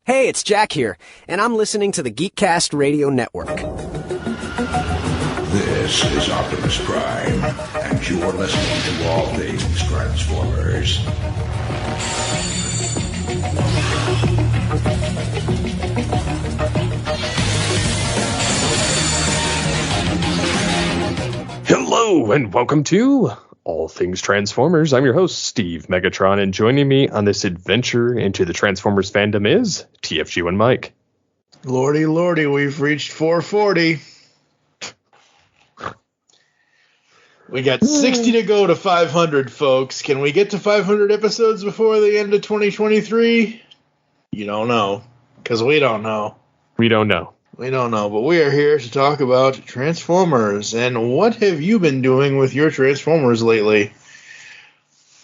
Hey, it's Jack here, and I'm listening to the Geekcast Radio Network. This is Optimus Prime, and you're listening to All Things Transformers. Hello, and welcome to All Things Transformers. I'm your host, Steve Megatron, and joining me on this adventure into the Transformers fandom is TFG and Mike. Lordy, we've reached 440. We got 60 to go to 500, folks. Can we get to 500 episodes before the end of 2023? You don't know, because we don't know. We don't know. We don't know, but we are here to talk about Transformers. And what have you been doing with your Transformers lately?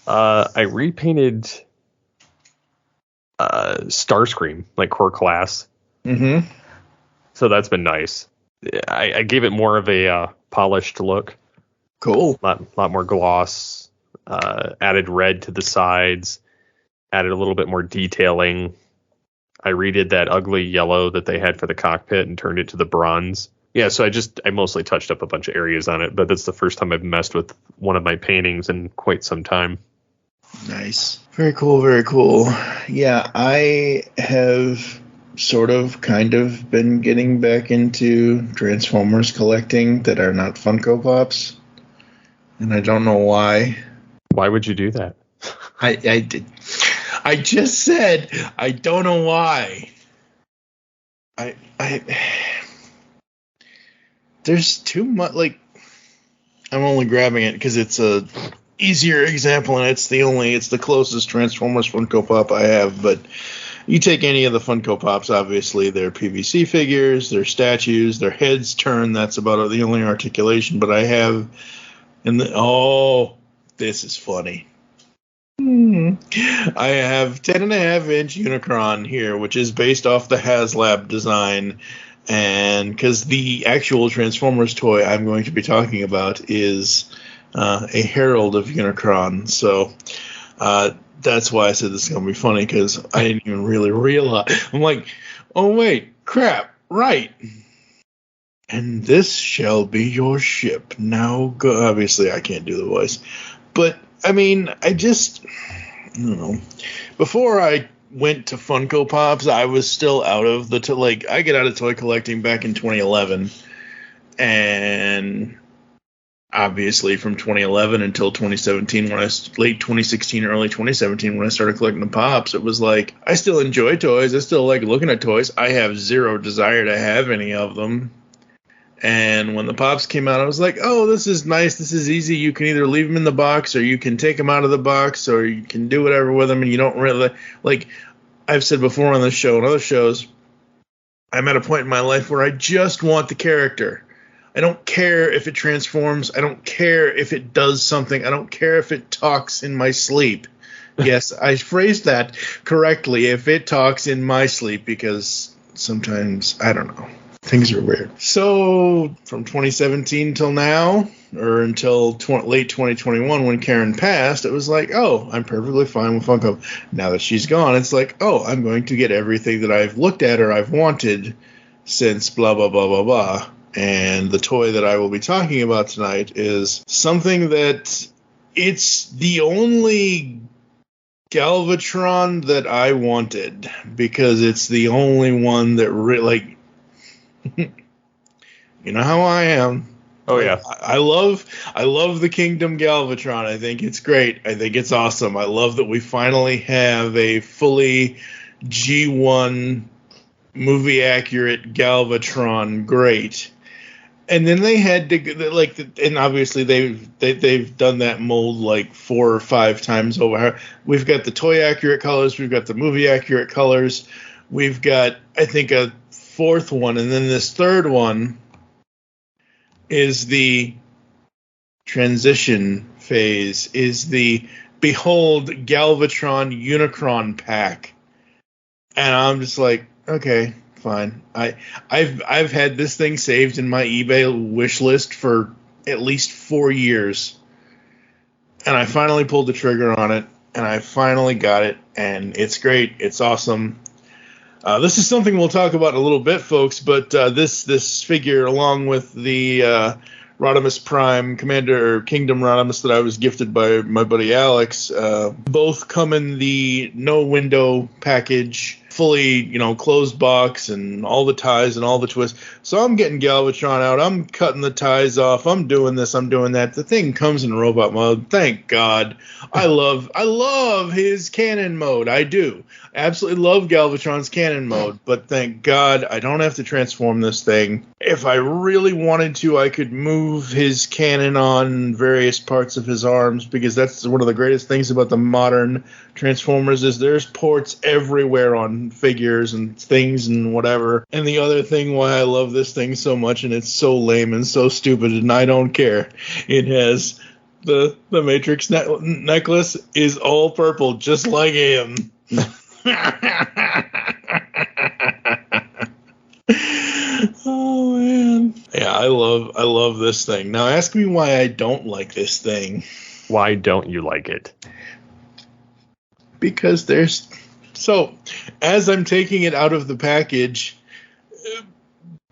I repainted Starscream, like core class. Mm-hmm. So that's been nice. I gave it more of a polished look. Cool. Lot more gloss. Added red to the sides. Added a little bit more detailing. I redid that ugly yellow that they had for the cockpit and turned it to the bronze. Yeah, so I mostly touched up a bunch of areas on it, but that's the first time I've messed with one of my paintings in quite some time. Nice. Very cool, very cool. Yeah, I have kind of been getting back into Transformers collecting that are not Funko Pops. And I don't know why. Why would you do that? I did. I just said I don't know why. I there's too much. Like, I'm only grabbing it because it's a easier example, and it's the closest Transformers Funko Pop I have. But you take any of the Funko Pops, obviously they're PVC figures, they're statues, their heads turn. That's about the only articulation. But I have, this is funny. I have 10.5-inch Unicron here, which is based off the HasLab design, and because the actual Transformers toy I'm going to be talking about is a Herald of Unicron, so that's why I said this is going to be funny, because I didn't even really realize. I'm like, oh wait, crap, right. And this shall be your ship. Now go. Obviously, I can't do the voice, but I mean, I don't know. Before I went to Funko Pops, I was still out of I get out of toy collecting back in 2011. And obviously from 2011 until 2017, late 2016, early 2017, when I started collecting the Pops, it was like, I still enjoy toys. I still like looking at toys. I have zero desire to have any of them. And when the Pops came out, I was like, oh, this is nice. This is easy. You can either leave them in the box, or you can take them out of the box, or you can do whatever with them. And you don't really, like I've said before on this show and other shows, I'm at a point in my life where I just want the character. I don't care if it transforms. I don't care if it does something. I don't care if it talks in my sleep. Yes, I phrased that correctly. If it talks in my sleep, because sometimes, I don't know. Things are weird. So, from 2017 till now, or until late 2021 when Karen passed, it was like, oh, I'm perfectly fine with Funko. Now that she's gone, it's like, oh, I'm going to get everything that I've looked at or I've wanted since blah, blah, blah, blah, blah. And the toy that I will be talking about tonight is something that it's the only Galvatron that I wanted, because it's the only one that really, you know how I am. Oh yeah. I love the Kingdom Galvatron. I think it's great. I think it's awesome. I love that we finally have a fully G1 movie accurate Galvatron. Great. And then they had to and obviously they've done that mold like 4 or 5 times over. We've got the toy accurate colors, we've got the movie accurate colors, we've got, I think, a 4th one, and then this 3rd one is the transition phase, is the Behold Galvatron Unicron pack. And I'm just like, okay, fine. I've had this thing saved in my eBay wish list for at least 4 years. And I finally pulled the trigger on it, and I finally got it, and it's great. It's awesome. This is something we'll talk about in a little bit, folks, but this figure, along with the Rodimus Prime, Commander Kingdom Rodimus that I was gifted by my buddy Alex, both come in the no window package, fully, closed box and all the ties and all the twists. So I'm getting Galvatron out. I'm cutting the ties off. I'm doing this. I'm doing that. The thing comes in robot mode. Thank God. I love his cannon mode. I do. Absolutely love Galvatron's cannon mode, but thank God I don't have to transform this thing. If I really wanted to, I could move his cannon on various parts of his arms, because that's one of the greatest things about the modern Transformers is there's ports everywhere on figures and things and whatever. And the other thing why I love this thing so much, and it's so lame and so stupid, and I don't care, it has the Matrix necklace is all purple, just like him. Oh man, yeah, I love this thing. Now ask me why I don't like this thing. Why don't you like it? Because as I'm taking it out of the package,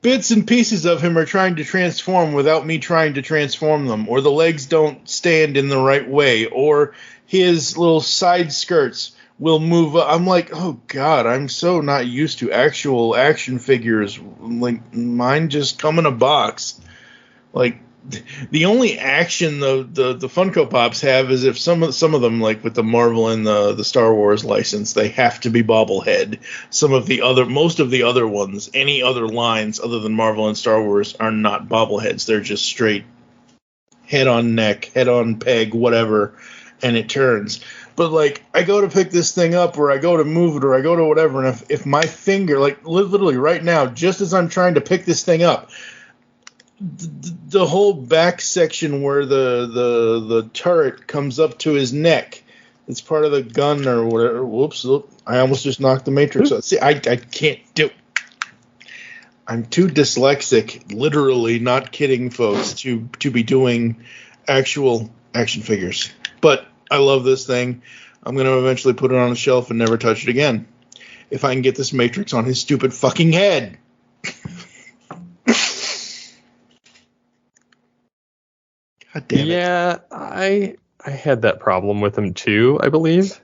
bits and pieces of him are trying to transform without me trying to transform them, or the legs don't stand in the right way, or his little side skirts will move up. I'm like, oh God, I'm so not used to actual action figures. Like, mine just come in a box. Like, the only action the Funko Pops have is if some of them, like with the Marvel and the Star Wars license, they have to be bobblehead. Most of the other ones, any other lines other than Marvel and Star Wars, are not bobbleheads. They're just straight head on neck, head on peg, whatever, and it turns. But, like, I go to pick this thing up, or I go to move it, or I go to whatever, and if my finger, like, literally right now, just as I'm trying to pick this thing up, the whole back section where the turret comes up to his neck, it's part of the gun or whatever. Whoops, I almost just knocked the Matrix out. See, I can't do. I'm too dyslexic, literally, not kidding, folks, to be doing actual action figures. But I love this thing. I'm going to eventually put it on a shelf and never touch it again. If I can get this Matrix on his stupid fucking head. God damn it. Yeah, I had that problem with him too, I believe.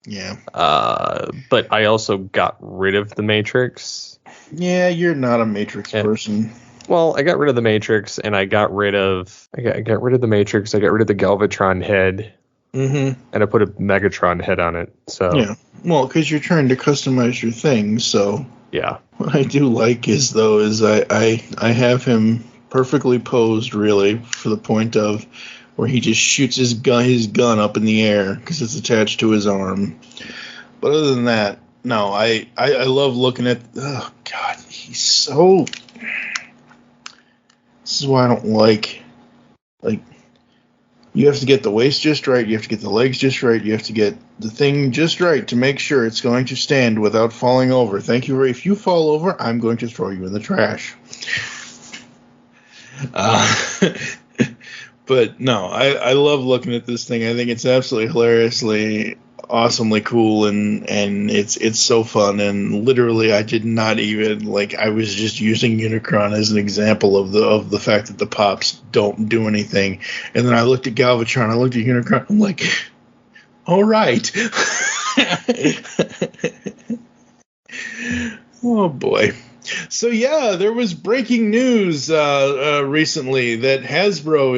Yeah. But I also got rid of the Matrix. Yeah, you're not a Matrix person. Well, I got rid of the Matrix, and I got rid of the Matrix. I got rid of the Galvatron head, and I put a Megatron head on it. So yeah, well, because you're trying to customize your thing. So yeah, what I do like is I have him perfectly posed, really, for the point of where he just shoots his gun up in the air because it's attached to his arm. But other than that, no, I love looking at. Oh God, he's so. This is why I don't like, you have to get the waist just right, you have to get the legs just right, you have to get the thing just right to make sure it's going to stand without falling over. Thank you. If you fall over, I'm going to throw you in the trash. But no, I love looking at this thing. I think it's absolutely hilariously, awesomely cool, and it's so fun. And literally, I did not even I was just using Unicron as an example of the fact that the Pops don't do anything. And then I looked at Galvatron, I looked at Unicron, I'm like, all right. Oh boy. So yeah, there was breaking news recently that Hasbro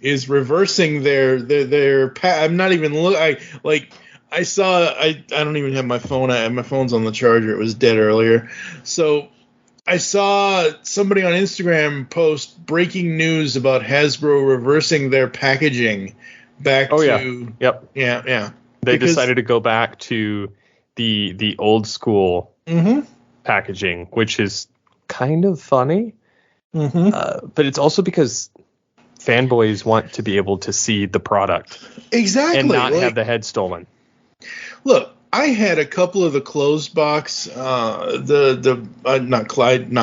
is reversing their I'm not even I saw I don't even have my phone. My phone's on the charger. It was dead earlier. So I saw somebody on Instagram post breaking news about Hasbro reversing their packaging back to yeah. They decided to go back to the old school packaging, which is kind of funny. But it's also because fanboys want to be able to see the product exactly and not have the head stolen. Look, I had a couple of the closed box, not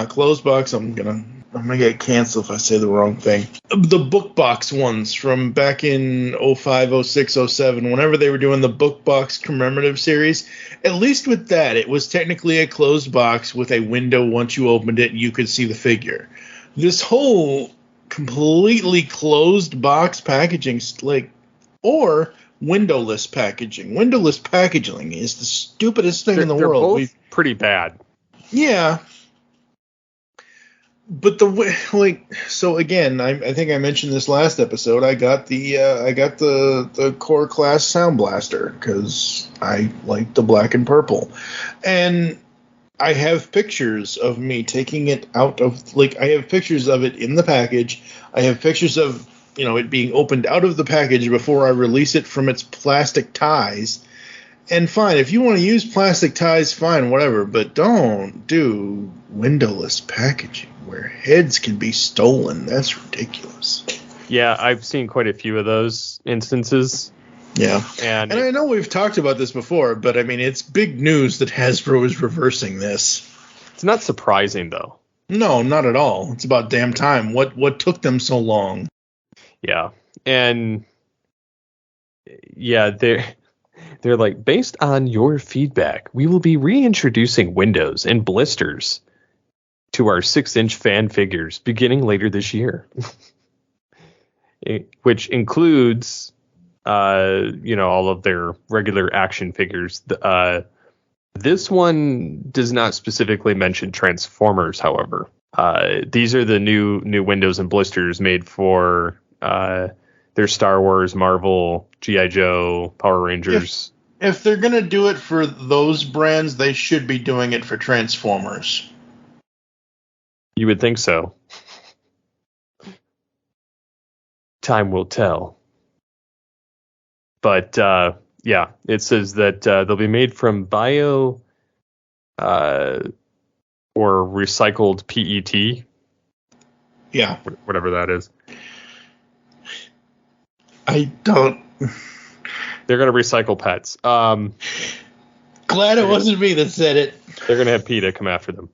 closed box. I'm gonna I'm going to get canceled if I say the wrong thing. The book box ones from back in 05, 06, 07, whenever they were doing the book box commemorative series, at least with that, it was technically a closed box with a window. Once you opened it, you could see the figure. This whole completely closed box packaging, or windowless packaging. Windowless packaging is the stupidest thing in the world. They're both pretty bad. Yeah. But so again, I think I mentioned this last episode. I got the Core Class Sound Blaster because I like the black and purple, and I have pictures of me taking it out of I have pictures of it in the package. I have pictures of it being opened out of the package before I release it from its plastic ties. And fine, if you want to use plastic ties, fine, whatever. But don't do windowless packaging where heads can be stolen. That's ridiculous. Yeah, I've seen quite a few of those instances. Yeah. And I know we've talked about this before, but I mean, it's big news that Hasbro is reversing this. It's not surprising, though. No, not at all. It's about damn time. What took them so long? Yeah. And yeah, they're like, based on your feedback, we will be reintroducing windows and blisters to our 6-inch fan figures beginning later this year, which includes, all of their regular action figures. This one does not specifically mention Transformers, however. These are the new windows and blisters made for their Star Wars, Marvel, G.I. Joe, Power Rangers. If they're going to do it for those brands, they should be doing it for Transformers. You would think so. Time will tell. But, yeah, it says that they'll be made from bio or recycled PET. Yeah. Whatever that is. I don't... They're going to recycle pets. Glad it wasn't me that said it. They're going to have PETA come after them.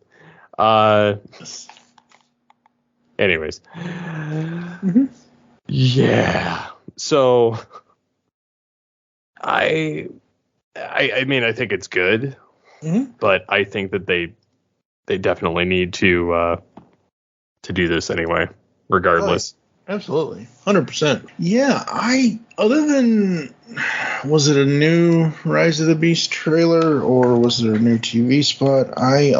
Anyways. Mm-hmm. Yeah. So I mean, I think it's good, but I think that they definitely need to do this anyway, regardless. Absolutely. 100%. Yeah, other than, was it a new Rise of the Beast trailer or was it a new TV spot? I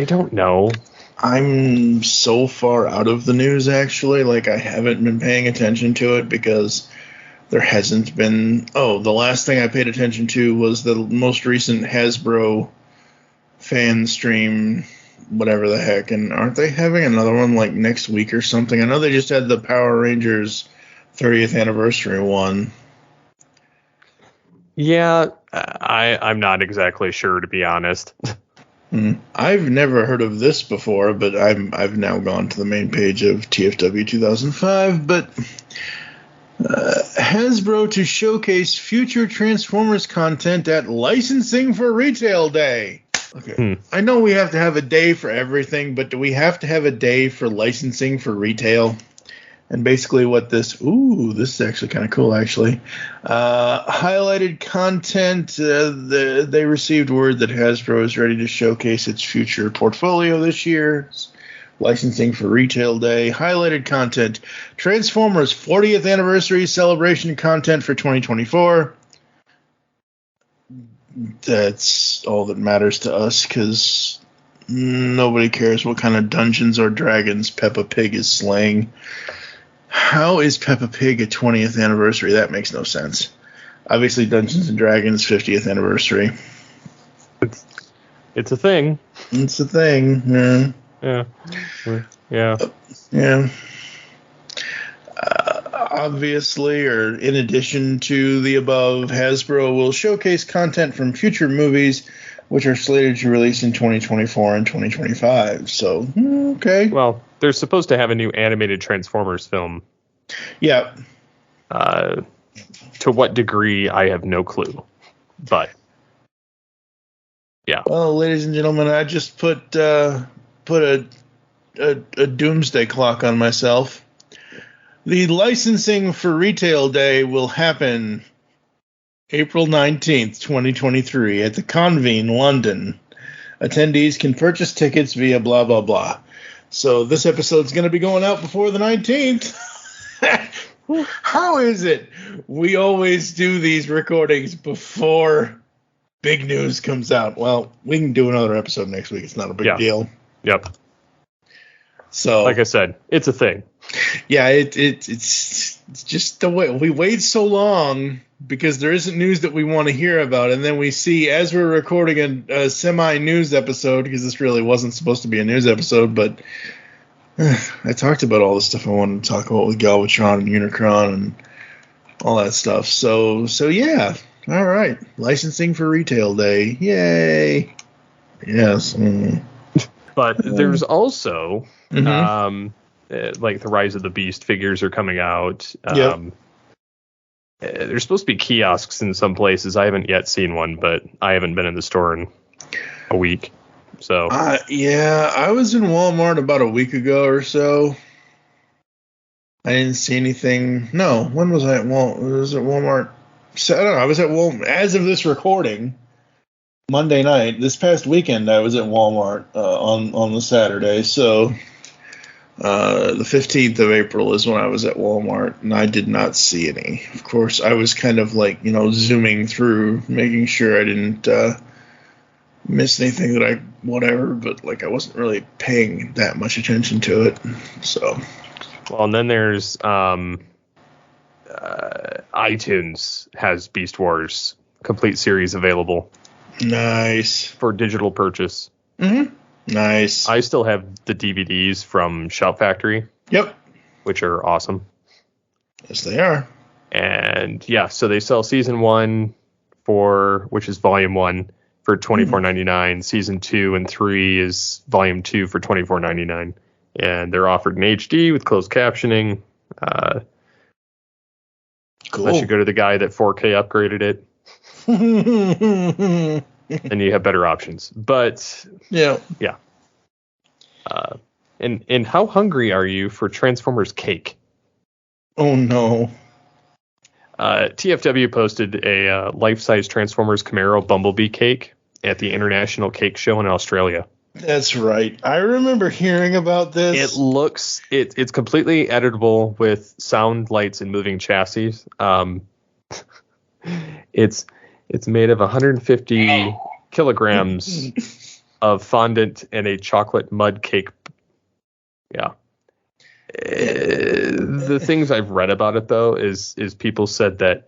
don't know. I'm so far out of the news, actually. I haven't been paying attention to it because there hasn't been... Oh, the last thing I paid attention to was the most recent Hasbro fan stream, whatever the heck. And aren't they having another one next week or something? I know they just had the Power Rangers 30th anniversary one. Yeah, I'm not exactly sure, to be honest. I've never heard of this before, but I've now gone to the main page of TFW 2005. But Hasbro to showcase future Transformers content at Licensing for Retail Day. Okay. I know we have to have a day for everything, but do we have to have a day for licensing for retail? And basically what this is actually kind of cool, actually. Highlighted content, they received word that Hasbro is ready to showcase its future portfolio this year. Licensing for Retail Day. Highlighted content, Transformers 40th Anniversary Celebration content for 2024. That's all that matters to us, because nobody cares what kind of Dungeons or Dragons Peppa Pig is slaying. How is Peppa Pig a 20th anniversary? That makes no sense. Obviously, Dungeons and Dragons 50th anniversary. It's a thing. It's a thing. Yeah. Yeah. Yeah. Obviously, or in addition to the above, Hasbro will showcase content from future movies, which are slated to release in 2024 and 2025. So, okay. Well, they're supposed to have a new animated Transformers film. Yeah. To what degree, I have no clue. But, yeah. Well, ladies and gentlemen, I just put a a doomsday clock on myself. The licensing for Retail Day will happen April 19th, 2023 at the Convene, London. Attendees can purchase tickets via blah, blah, blah. So this episode's going to be going out before the 19th. How is it we always do these recordings before big news comes out? Well, we can do another episode next week. It's not a big deal. Yep. So, like I said, it's a thing. Yeah, it's just the way we wait so long because there isn't news that we want to hear about, and then we see as we're recording a semi-news episode, because this really wasn't supposed to be a news episode, but I talked about all the stuff I wanted to talk about with Galvatron and Unicron and all that stuff. So yeah, all right, licensing for Retail Day, yay! Yes, but there's also like the Rise of the Beast figures are coming out. There's supposed to be kiosks in some places. I haven't yet seen one, but I haven't been in the store in a week. So I was in Walmart about a week ago or so. I didn't see anything. No, when was I at Walmart? Was it Walmart? So, I don't know. I was at Walmart as of this recording. Monday night, this past weekend, I was at Walmart on the Saturday. So the 15th of April is when I was at Walmart, and I did not see any. Of course, I was kind of like, zooming through, making sure I didn't miss anything that but like I wasn't really paying that much attention to it. So, well, and then there's iTunes has Beast Wars complete series available. Nice. For digital purchase. Mm-hmm. Nice. I still have the DVDs from Shout Factory. Yep. Which are awesome. Yes, they are. And so they sell season 1 which is volume 1 for $24.99. Season 2 and 3 is volume 2 for $24.99. And they're offered in HD with closed captioning. Cool. Unless you go to the guy that 4K upgraded it. And you have better options. But yeah. And how hungry are you for Transformers cake? Oh no. TFW posted a life-size Transformers Camaro Bumblebee cake at the International Cake Show in Australia. That's right. I remember hearing about this. It's completely editable with sound, lights, and moving chassis. It's made of 150 kilograms of fondant and a chocolate mud cake. Yeah. The things I've read about it, though, is people said that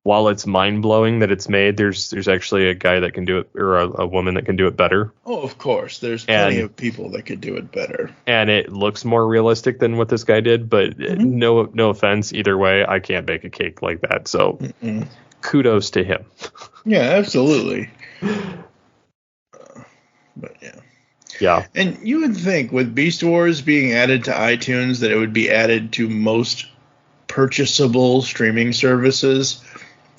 while it's mind-blowing that it's made, there's actually a guy that can do it, or a woman that can do it better. Oh, of course. There's plenty of people that could do it better. And it looks more realistic than what this guy did, but no offense, either way, I can't bake a cake like that. So kudos to him. Yeah, absolutely. But yeah. Yeah. And you would think with Beast Wars being added to iTunes that it would be added to most purchasable streaming services.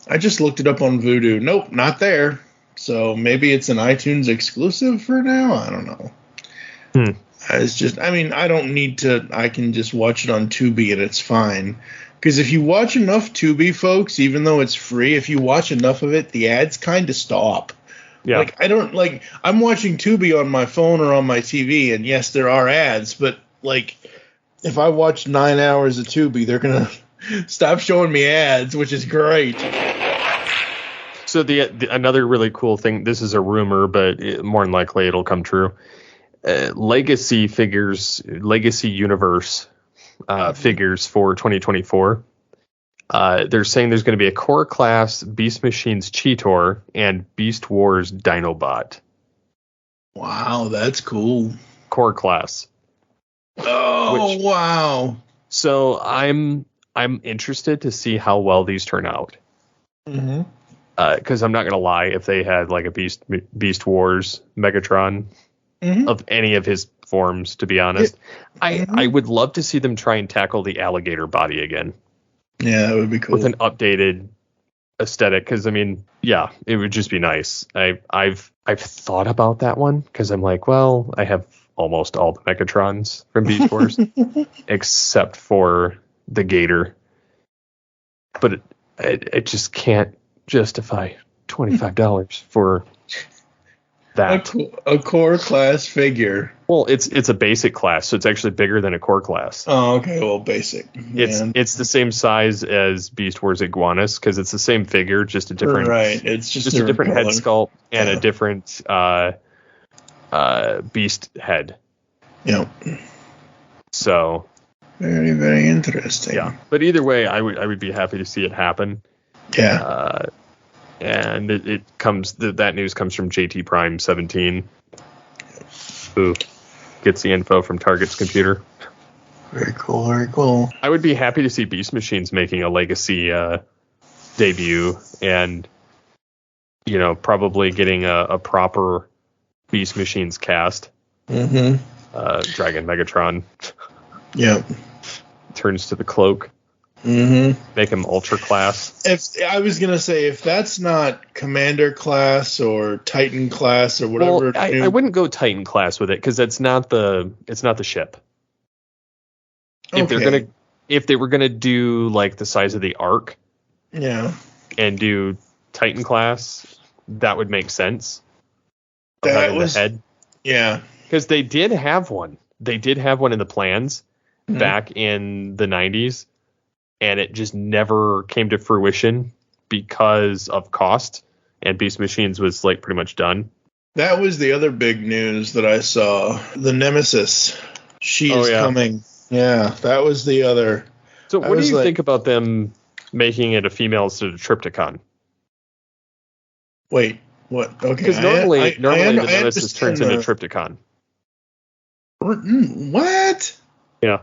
I just looked it up on Vudu. Nope, not there. So maybe it's an iTunes exclusive for now. I don't know. It's just, I don't need to. I can just watch it on Tubi and it's fine. Because if you watch enough Tubi, folks, even though it's free, if you watch enough of it, the ads kind of stop. Yeah. I'm watching Tubi on my phone or on my TV, and yes, there are ads, but if I watch 9 hours of Tubi, they're going to stop showing me ads, which is great. So the another really cool thing, this is a rumor, but more than likely it'll come true. Legacy Universe figures for 2024. They're saying there's going to be a Core Class Beast Machines Cheetor and Beast Wars Dinobot. Wow, that's cool. Core Class. Oh, wow. So I'm interested to see how well these turn out. Mm-hmm. Because I'm not going to lie, if they had like a Beast Wars Megatron of any of his forms, to be honest, I would love to see them try and tackle the alligator body again. Yeah, that would be cool. With an updated aesthetic, because it would just be nice. I've thought about that one because I'm like, well, I have almost all the Mechatrons from Beast Wars, except for the Gator. But it just can't justify $25 for that. A core class figure. Well, it's a basic class, so it's actually bigger than a core class. Oh, okay. Well, basic. It's the same size as Beast Wars Iguanas because it's the same figure, just a different. Right. It's just a different color. head sculpt and a different beast head. Yep. So. Very, very interesting. Yeah, but either way, I would be happy to see it happen. Yeah. And that news comes from JT Prime 17, who gets the info from Target's computer. Very cool. Very cool. I would be happy to see Beast Machines making a legacy debut, and probably getting a proper Beast Machines cast. Mm-hmm. Dragon Megatron. Yep. Turns to the cloak. Mm-hmm. Make him ultra class. If that's not Commander class or Titan class or whatever. Well, I wouldn't go Titan class with it because it's not the ship. Okay. If they were gonna do like the size of the Ark, yeah, and do Titan class, that would make sense. That was the head. Yeah, because they did have one. They did have one in the plans back in the 90s. And it just never came to fruition because of cost. And Beast Machines was like pretty much done. That was the other big news that I saw. The Nemesis. She is coming. Yeah, that was the other. So what do you think about them making it a female instead of Triptychon? Wait, what? Okay. Because normally the Nemesis turns into Triptychon. What? Yeah.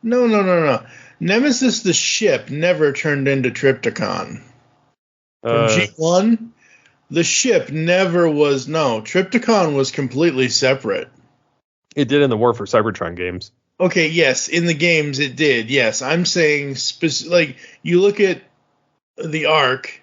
No. Nemesis the ship never turned into Triptychon. From G1, the ship never was. No, Triptychon was completely separate. It did in the War for Cybertron games. Okay, yes, in the games it did. Yes, I'm saying like you look at the Ark.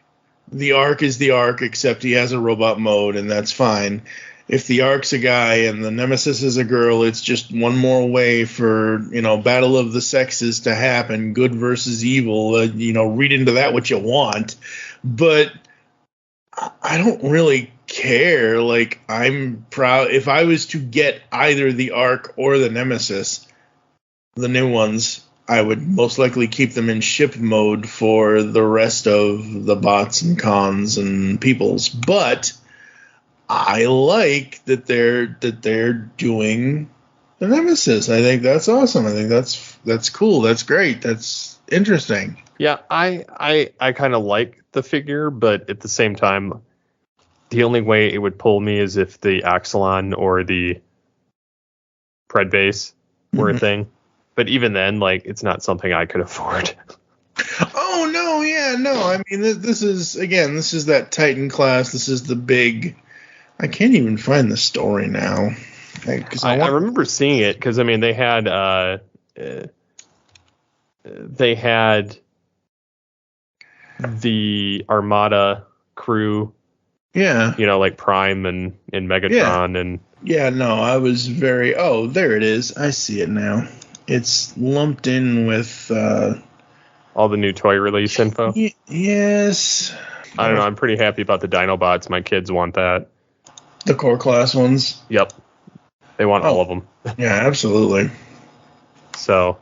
The Ark is the Ark, except he has a robot mode, and that's fine. If the Ark's a guy and the Nemesis is a girl, it's just one more way for, battle of the sexes to happen, good versus evil. Read into that what you want. But I don't really care. Like, I'm proud. If I was to get either the Ark or the Nemesis, the new ones, I would most likely keep them in ship mode for the rest of the bots and cons and peoples. But I like that they're doing the Nemesis. I think that's awesome. I think that's cool. That's great. That's interesting. Yeah, I kind of like the figure, but at the same time, the only way it would pull me is if the Axelon or the Pred base were a thing. But even then, like, it's not something I could afford. Oh no, yeah, no. I mean, this is that Titan class. This is the big. I can't even find the story now. I remember seeing it because they had the Armada crew. Yeah. Like Prime and Megatron and. Yeah, no, I was very. Oh, there it is. I see it now. It's lumped in with all the new toy release info. Yes. I don't know. I'm pretty happy about the Dinobots. My kids want that. The core class ones? Yep. They want all of them. Yeah, absolutely. So.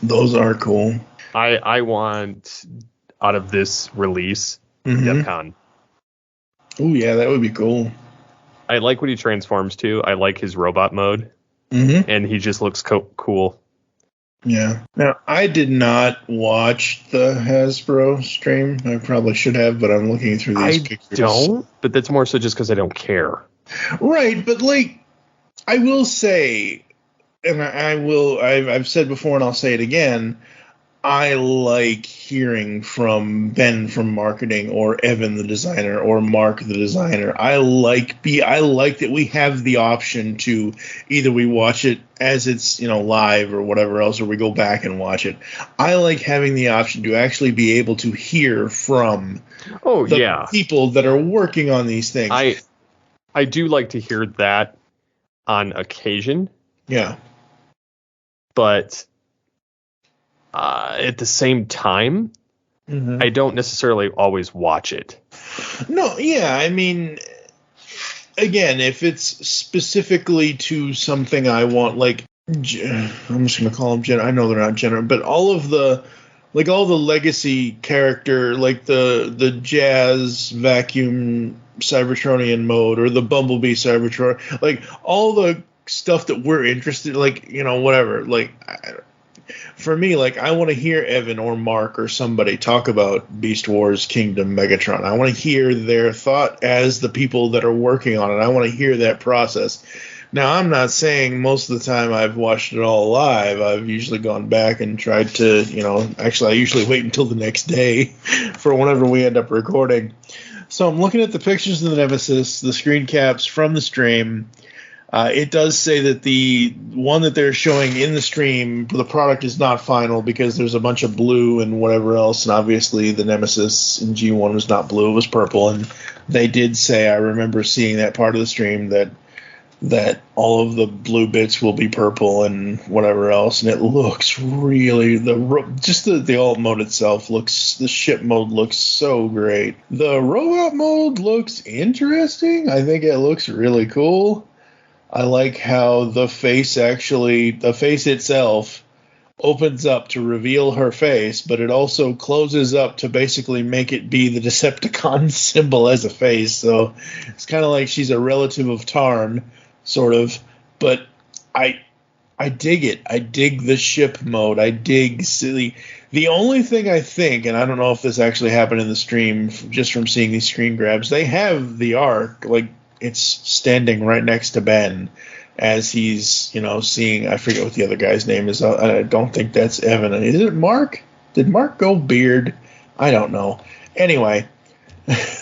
Those are cool. I want, out of this release, Depcon. Oh, yeah, that would be cool. I like what he transforms to. I like his robot mode. And he just looks cool. Yeah. Now, I did not watch the Hasbro stream. I probably should have, but I'm looking through these pictures. I don't, but that's more so just because I don't care. Right, but like, I will say, and I've said before and I'll say it again, I like hearing from Ben from marketing or Evan the designer or Mark the designer. I like that we have the option to either we watch it as it's live or whatever else, or we go back and watch it. I like having the option to actually be able to hear from the people that are working on these things. I do like to hear that on occasion. Yeah. But at the same time, I don't necessarily always watch it. No, yeah, I mean, again, if it's specifically to something I want, like, I'm just going to call them I know they're not general, but all the legacy character, like the Jazz Vacuum Cybertronian mode or the Bumblebee Cybertron, like all the stuff that we're interested, like, whatever, like, for me, like, I want to hear Evan or Mark or somebody talk about Beast Wars Kingdom Megatron. I want to hear their thought as the people that are working on it. I want to hear that process. Now, I'm not saying most of the time I've watched it all live. I've usually gone back and tried to, actually, I usually wait until the next day for whenever we end up recording. So I'm looking at the pictures of the Nemesis, the screen caps from the stream. It does say that the one that they're showing in the stream, the product is not final because there's a bunch of blue and whatever else. And obviously the Nemesis in G1 was not blue, it was purple. And they did say, I remember seeing that part of the stream, that all of the blue bits will be purple and whatever else. And it looks really, the alt mode itself the ship mode looks so great. The robot mode looks interesting. I think it looks really cool. I like how the face itself opens up to reveal her face, but it also closes up to basically make it be the Decepticon symbol as a face. So it's kind of like she's a relative of Tarn, sort of. But I dig it. I dig the ship mode. I dig silly. The only thing I think, and I don't know if this actually happened in the stream, just from seeing these screen grabs, they have the Ark, like, it's standing right next to Ben as he's, seeing, I forget what the other guy's name is. I don't think that's Evan. Is it Mark? Did Mark go beard? I don't know. Anyway,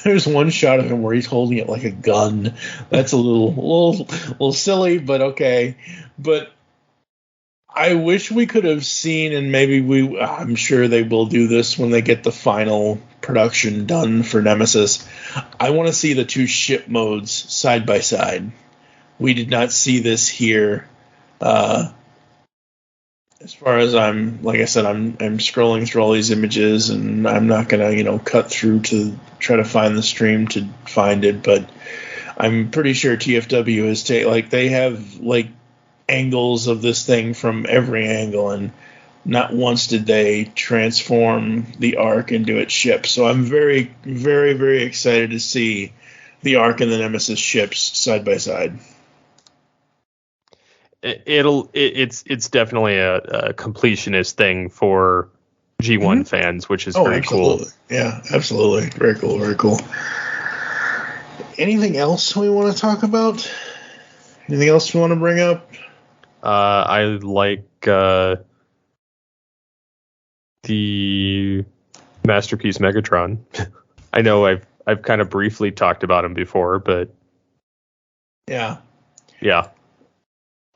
there's one shot of him where he's holding it like a gun. That's a little silly, but okay. But I wish we could have seen, and maybe I'm sure they will do this when they get the final production done for Nemesis. I want to see the two ship modes side by side. We did not see this here. As far as like I said, I'm scrolling through all these images, and I'm not gonna, cut through to try to find the stream to find it, but I'm pretty sure TFW has they have like angles of this thing from every angle, and not once did they transform the Ark into its ship. So I'm very, very, very excited to see the Ark and the Nemesis ships side by side. It's definitely a completionist thing for G1 fans, which is very absolutely. cool. Yeah, absolutely. Very cool, very cool. Anything else we want to talk about? Anything else we want to bring up? I like the Masterpiece Megatron. I know I've kind of briefly talked about him before, but yeah,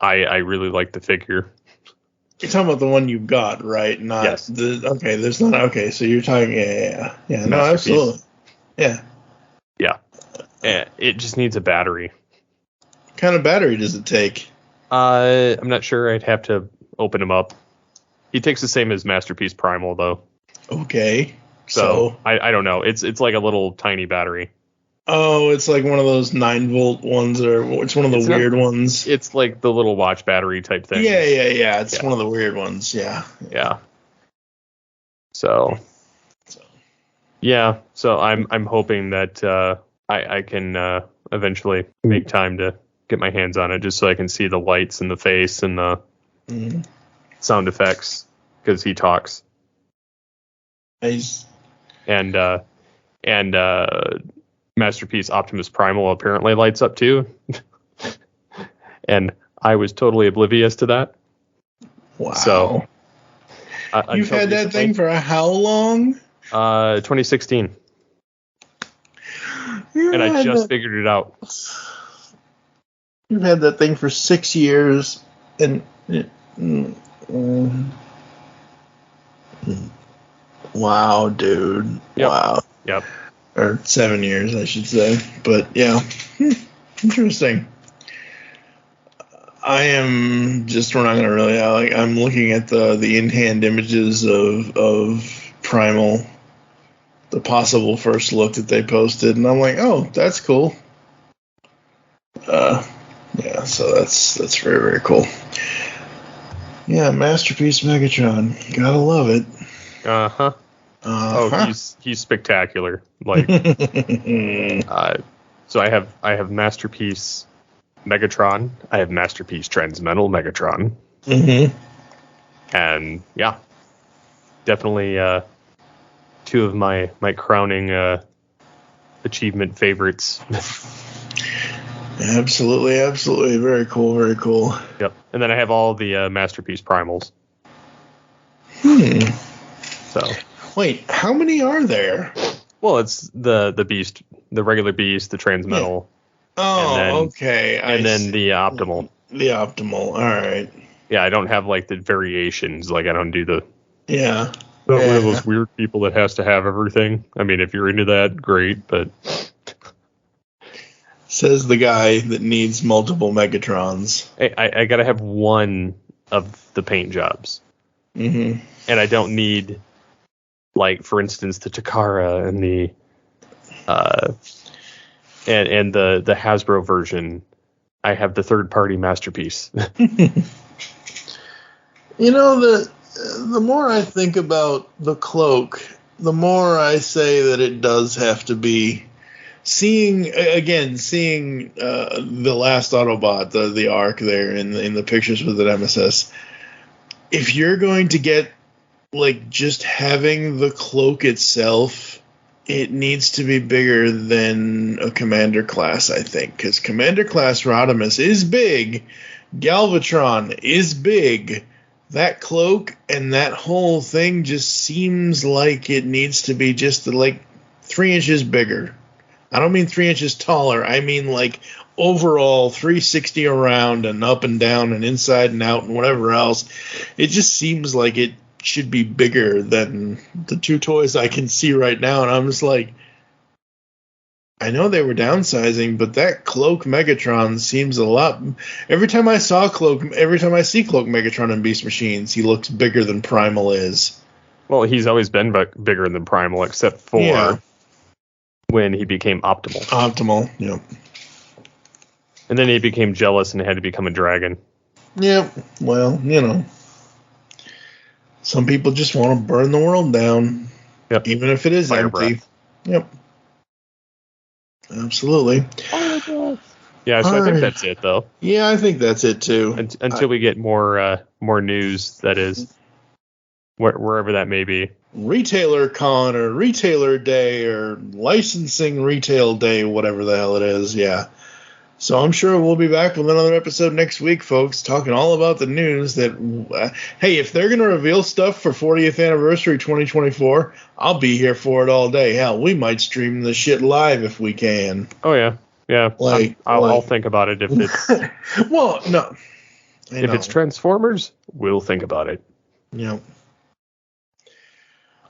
I really like the figure. You're talking about the one you got, right? Not yes. There's not. Okay, so you're talking. Yeah. No, absolutely. Yeah. It just needs a battery. What kind of battery does it take? I'm not sure. I'd have to open him up. He takes the same as Masterpiece Primal, though. Okay. So I don't know. It's like a little tiny battery. Oh, it's like one of those 9-volt ones, or it's one of the weird ones. It's like the little watch battery type thing. Yeah. It's one of the weird ones. Yeah. So I'm hoping that I can eventually make time to get my hands on it, just so I can see the lights and the face and the sound effects, because he talks. Nice. And Masterpiece Optimus Primal apparently lights up too. And I was totally oblivious to that. Wow. So you've had that thing for how long? 2016. And I just figured it out. You've had that thing for 6 years, and wow, dude. Yep. Wow. Yep. Or 7 years, I should say. But yeah, interesting. I am just, we're not going to really, I'm looking at the in-hand images of Primal, the possible first look that they posted, and I'm like, oh, that's cool. Yeah, so that's very, very cool. Yeah, Masterpiece Megatron. Gotta love it. Uh-huh. Oh, he's spectacular. Like, so I have Masterpiece Megatron. I have Masterpiece Transmetal Megatron. Mm-hmm. And yeah, definitely two of my crowning achievement favorites. Absolutely. Very cool. Yep. And then I have all the Masterpiece Primals. So. Wait, how many are there? Well, it's the Beast, the regular Beast, the Transmetal. Yeah. Oh, okay. And then the Optimal. The Optimal. All right. Yeah, I don't have like the variations. Like I don't do the. Yeah. Not one of those weird people that has to have everything. I mean, if you're into that, great, but. Says the guy that needs multiple Megatrons. I gotta have one of the paint jobs. Mm-hmm. And I don't need, like, for instance, the Takara and the and the Hasbro version. I have the third-party Masterpiece. You know, the more I think about the cloak, the more I say that it does have to be. Seeing the last Autobot, the Arc there in the pictures with the Nemesis, if you're going to get, like, just having the cloak itself, it needs to be bigger than a Commander class, I think, because Commander class Rodimus is big, Galvatron is big. That cloak and that whole thing just seems like it needs to be just like 3 inches bigger. I don't mean 3 inches taller. I mean, like, overall 360 around and up and down and inside and out and whatever else. It just seems like it should be bigger than the two toys I can see right now. And I'm just like, I know they were downsizing, but that Cloak Megatron seems a lot. Every time I see Cloak Megatron in Beast Machines, he looks bigger than Primal is. Well, he's always been bigger than Primal, except for when he became Optimal. Yep. And then he became jealous and had to become a dragon. Yep. Well, you know, some people just want to burn the world down, even if it is Fire empty. breath. Yep. Absolutely. Yeah, so I think that's it, though. Yeah, I think that's it, too. Until we get more news, that is, wherever that may be. Retailer Con or Retailer Day or Licensing Retail Day, whatever the hell it is, yeah. So I'm sure we'll be back with another episode next week, folks, talking all about the news that, hey, if they're going to reveal stuff for 40th Anniversary 2024, I'll be here for it all day. Hell, we might stream this shit live if we can. Oh, yeah. Yeah, I'll think about it if it's... Well, no. If it's Transformers, we'll think about it. Yeah.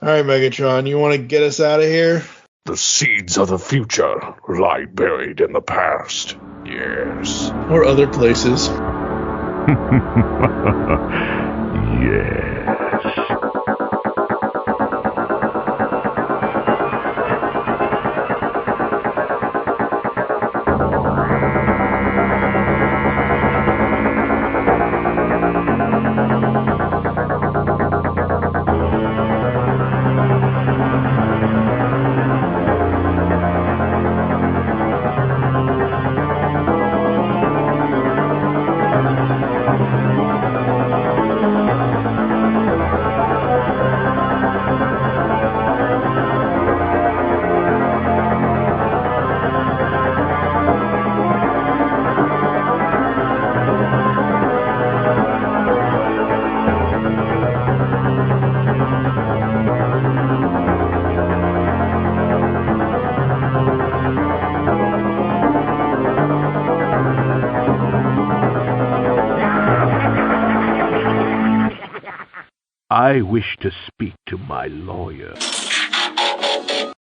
All right, Megatron, you want to get us out of here? The seeds of the future lie buried in the past. Yes. Or other places. Yes. I wish to speak to my lawyer.